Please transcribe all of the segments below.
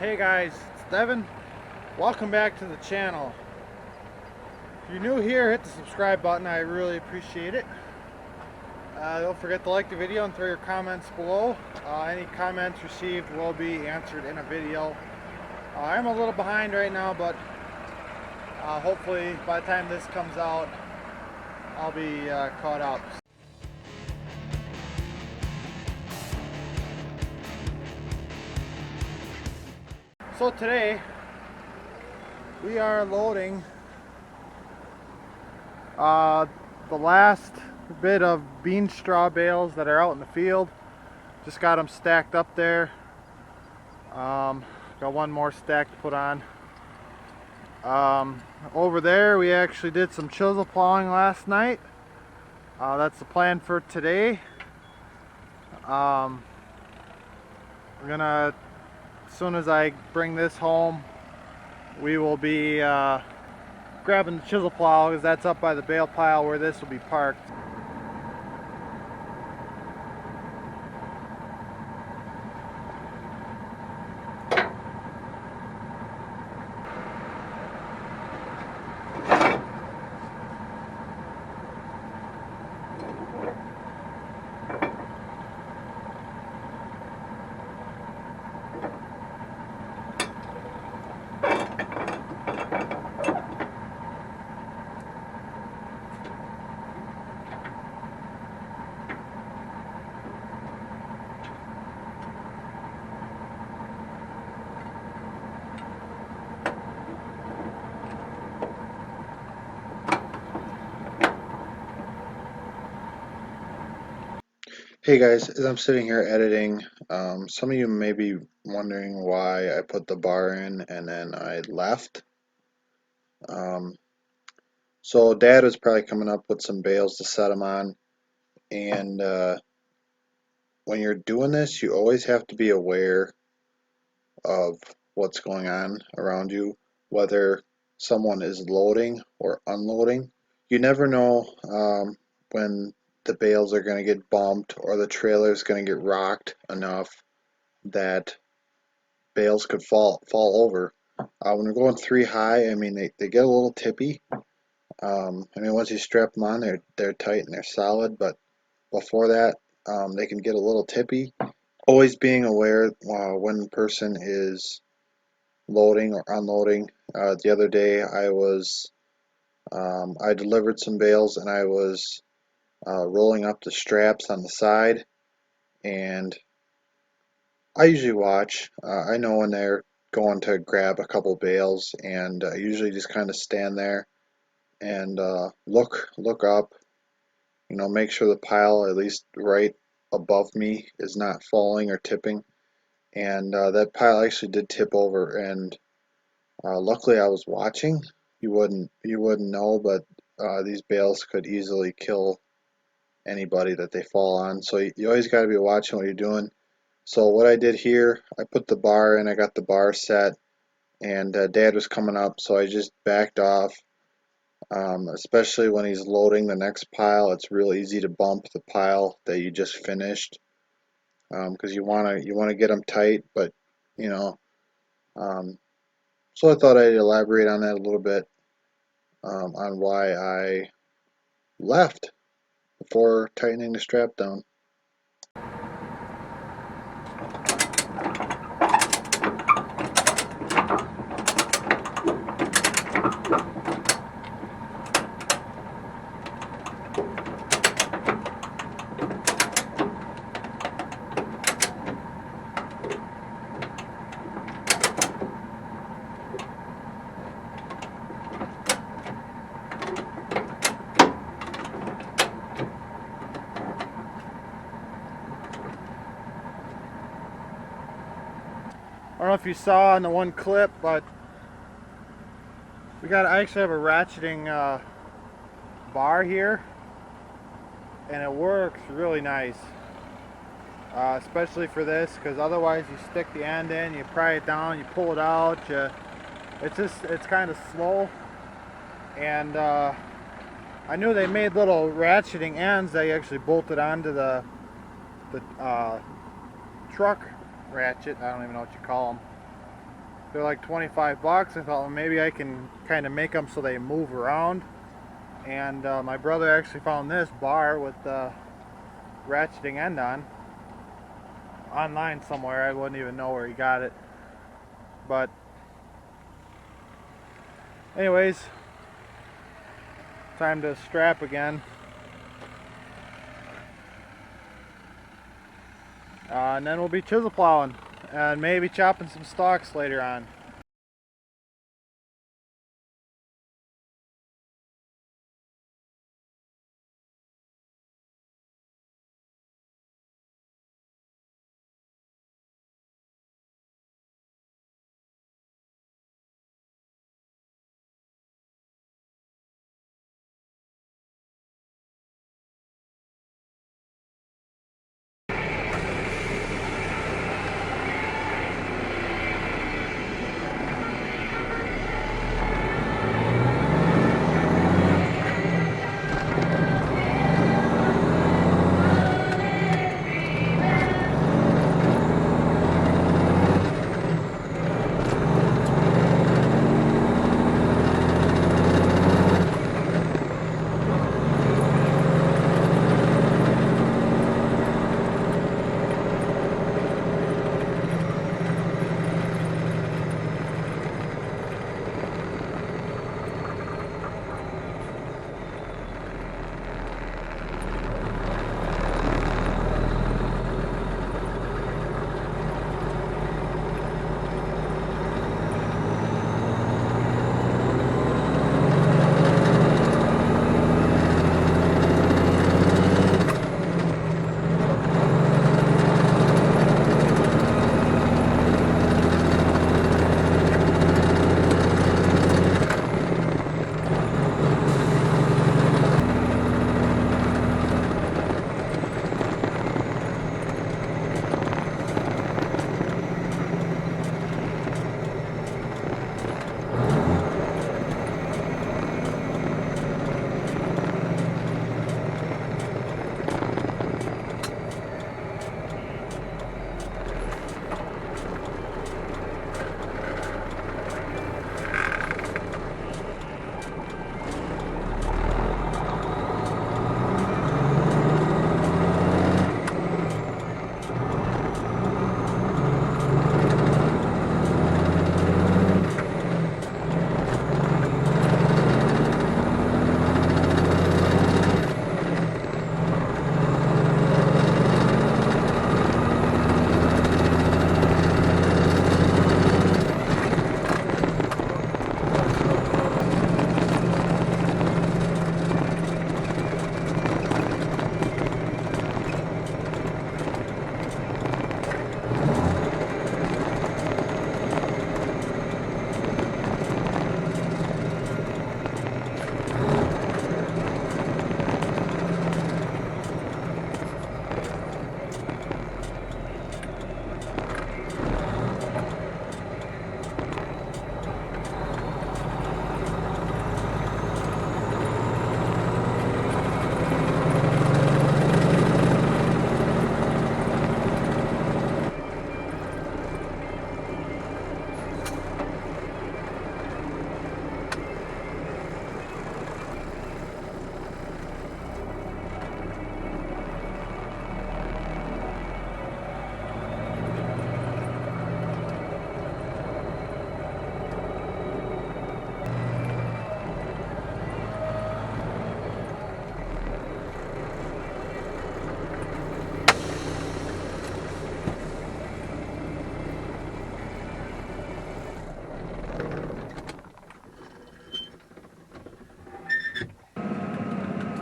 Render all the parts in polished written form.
Hey guys, it's Devin. Welcome back to the channel. If you're new here, hit the subscribe button. I really appreciate it. Don't forget to like the video and throw your comments below. Any comments received will be answered in a video. I'm a little behind right now, but hopefully by the time this comes out, I'll be caught up. So today, we are loading the last bit of bean straw bales that are out in the field. Just got them stacked up there. Got one more stack to put on. Over there we actually did some chisel plowing last night. That's the plan for today. We're gonna, as soon as I bring this home, we will be grabbing the chisel plow, because that's up by the bale pile where this will be parked. Hey guys, as I'm sitting here editing, some of you may be wondering why I put the bar in and then I left. Um, so Dad was probably coming up with some bales to set them on, and when you're doing this, you always have to be aware of what's going on around you, whether someone is loading or unloading. You never know when the bales are going to get bumped or the trailer is going to get rocked enough that bales could fall over. When they're going three high, I mean they get a little tippy. I mean once you strap them on, they're tight and they're solid, but before that, they can get a little tippy. Always being aware when the person is loading or unloading. The other day I delivered some bales and I was rolling up the straps on the side, and I usually watch. I know when they're going to grab a couple bales, and I usually just kind of stand there and look up. You know, make sure the pile at least right above me is not falling or tipping. And that pile actually did tip over, and luckily I was watching. You wouldn't know, but these bales could easily kill anybody that they fall on. So you always got to be watching what you're doing. So what I did here, I put the bar in, I got the bar set, and Dad was coming up, so I just backed off. Especially when he's loading the next pile, it's real easy to bump the pile that you just finished, because you wanna get them tight, but you know. Um, so I thought I'd elaborate on that a little bit, on why I left before tightening the strap down. I don't know if you saw in the one clip, but I actually have a ratcheting bar here, and it works really nice, especially for this, because otherwise you stick the end in, you pry it down, you pull it out, it's kind of slow. And I knew they made little ratcheting ends that you actually bolted onto the truck ratchet. I don't even know what you call them. They're like 25 bucks. I thought, well, maybe I can kind of make them so they move around. And my brother actually found this bar with the ratcheting end on online somewhere. I wouldn't even know where he got it. But anyways, time to strap again. And then we'll be chisel plowing and maybe chopping some stalks later on.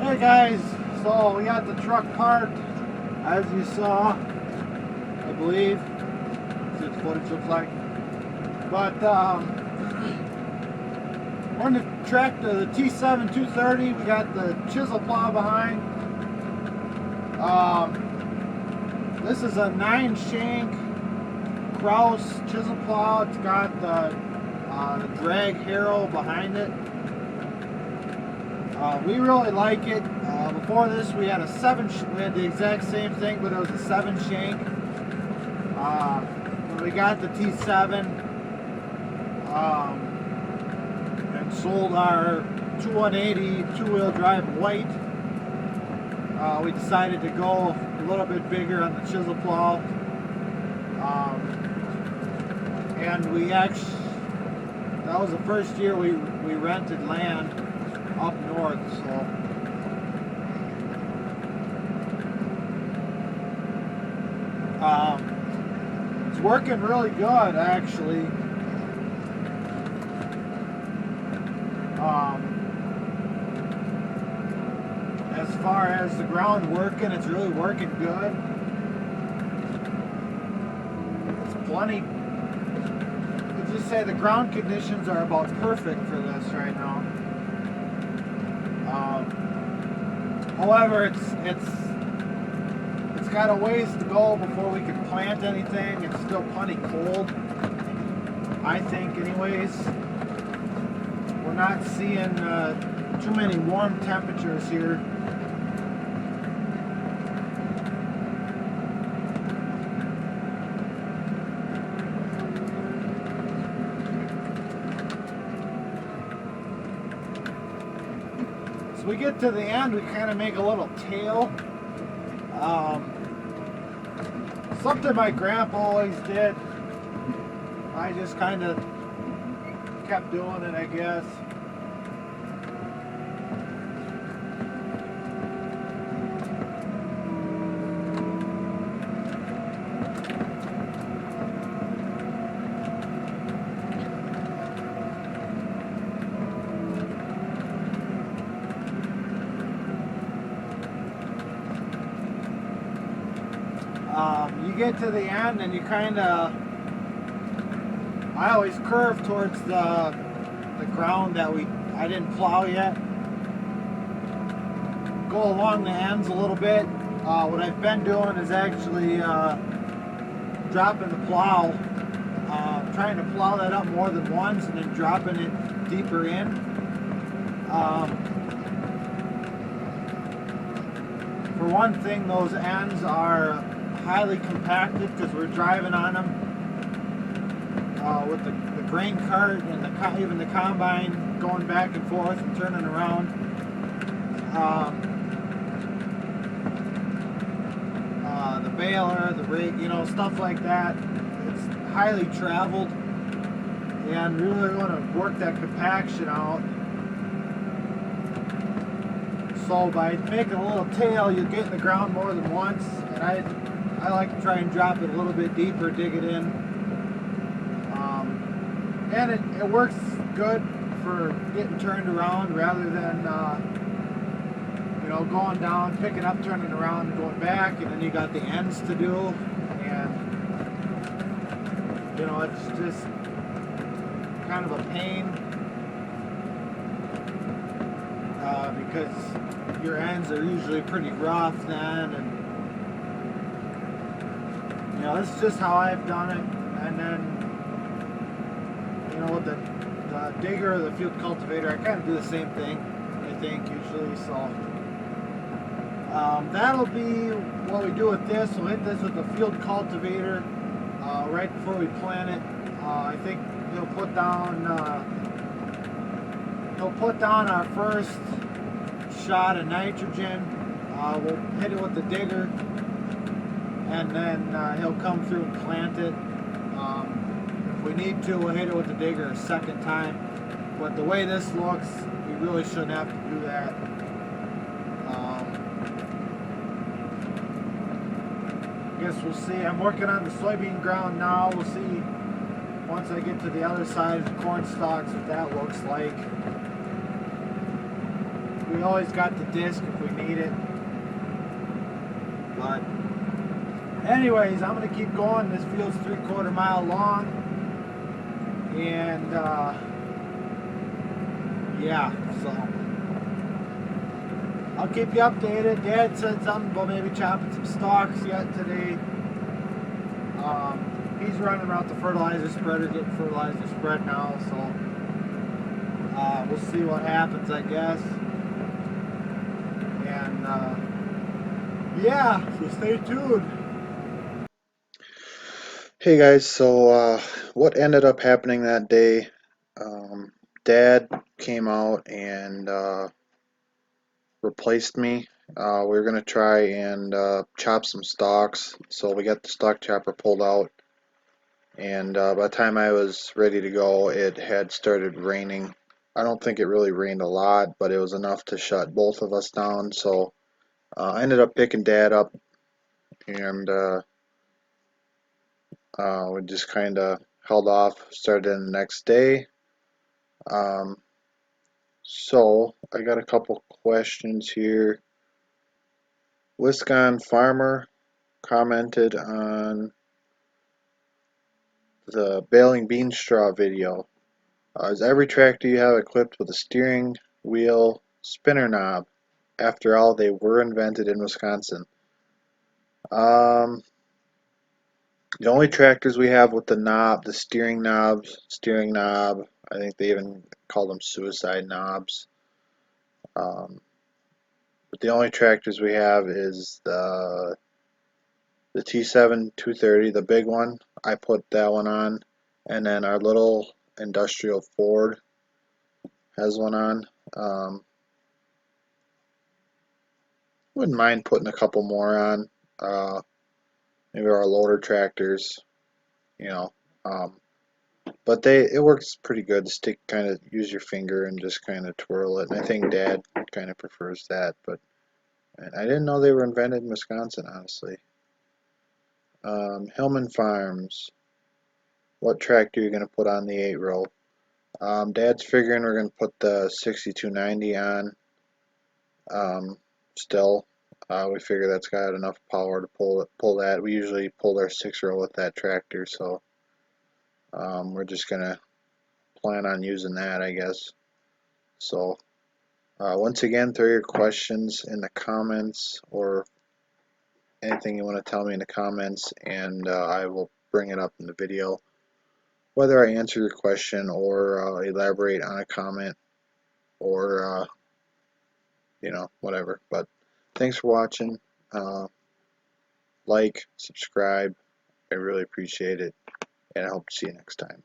Hey guys, so we got the truck parked, as you saw, I believe. See what the footage looks like. But we're on the tractor, the T7 230. We got the chisel plow behind. This is a 9-shank Kraus chisel plow. It's got the drag harrow behind it. We really like it. Before this, we had we had the exact same thing, but it was a 7-shank. When we got the T7, and sold our 2180 two-wheel drive white. We decided to go a little bit bigger on the chisel plow, and we actually, that was the first year we rented land up north, so it's working really good actually. As far as the ground working, it's really working good. It's plenty. Let's just say the ground conditions are about perfect for this right now. However, it's got a ways to go before we can plant anything. It's still plenty cold, I think, anyways. We're not seeing too many warm temperatures here. So we get to the end, we kind of make a little tail. Something my grandpa always did. I just kind of kept doing it, I guess. You get to the end and you kind of, I always curve towards the ground that I didn't plow yet. Go along the ends a little bit. What I've been doing is actually dropping the plow, trying to plow that up more than once and then dropping it deeper in. For one thing, those ends are highly compacted because we're driving on them with the grain cart and even the combine going back and forth and turning around. The baler, the rig, stuff like that. It's highly traveled, and really want to work that compaction out. So by making a little tail, you get in the ground more than once, and I like to try and drop it a little bit deeper, dig it in. And it works good for getting turned around rather than going down, picking up, turning around, and going back, and then you got the ends to do, and it's just kind of a pain because your ends are usually pretty rough then, and this is just how I've done it. And then with the digger or the field cultivator, I kind of do the same thing, I think, usually. So that'll be what we do with this. We'll hit this with the field cultivator right before we plant it. I think he'll put down our first shot of nitrogen. We'll hit it with the digger, and then he'll come through and plant it. If we need to, we'll hit it with the digger a second time. But the way this looks, we really shouldn't have to do that. I guess we'll see. I'm working on the soybean ground now. We'll see once I get to the other side of the corn stalks what that looks like. We always got the disc if we need it. But anyways, I'm going to keep going. This field's 3/4 mile long. And yeah, so I'll keep you updated. Dad said something about maybe chopping some stalks yet today. He's running around the fertilizer spreader, getting fertilizer spread now, so we'll see what happens, I guess. And yeah, so stay tuned. Hey guys, so what ended up happening that day, Dad came out and replaced me. We were gonna try and chop some stalks, so we got the stalk chopper pulled out, and by the time I was ready to go, it had started raining. I don't think it really rained a lot, but it was enough to shut both of us down. So I ended up picking Dad up, and we just kind of held off, started in the next day. Um, so I got a couple questions here. Wisconsin farmer commented on the baling bean straw video. Is every tractor you have equipped with a steering wheel spinner knob? After all, they were invented in Wisconsin. Um, the only tractors we have with the knob, the steering knob, I think they even call them suicide knobs. But the only tractors we have is the T7 230, the big one. I put that one on, and then our little industrial Ford has one on. Wouldn't mind putting a couple more on. Maybe our loader tractors, you know. Um, but it works pretty good to stick, kind of use your finger and just kind of twirl it. And I think Dad kind of prefers that. But and I didn't know they were invented in Wisconsin, honestly. Hillman Farms. What tractor are you going to put on the 8-row? Dad's figuring we're going to put the 6290 on. Um, still, we figure that's got enough power to pull that. We usually pull our 6-row with that tractor, so we're just going to plan on using that, I guess. So, once again, throw your questions in the comments or anything you want to tell me in the comments, and I will bring it up in the video. Whether I answer your question or elaborate on a comment or whatever. But thanks for watching. Uh, like, subscribe. I really appreciate it, and I hope to see you next time.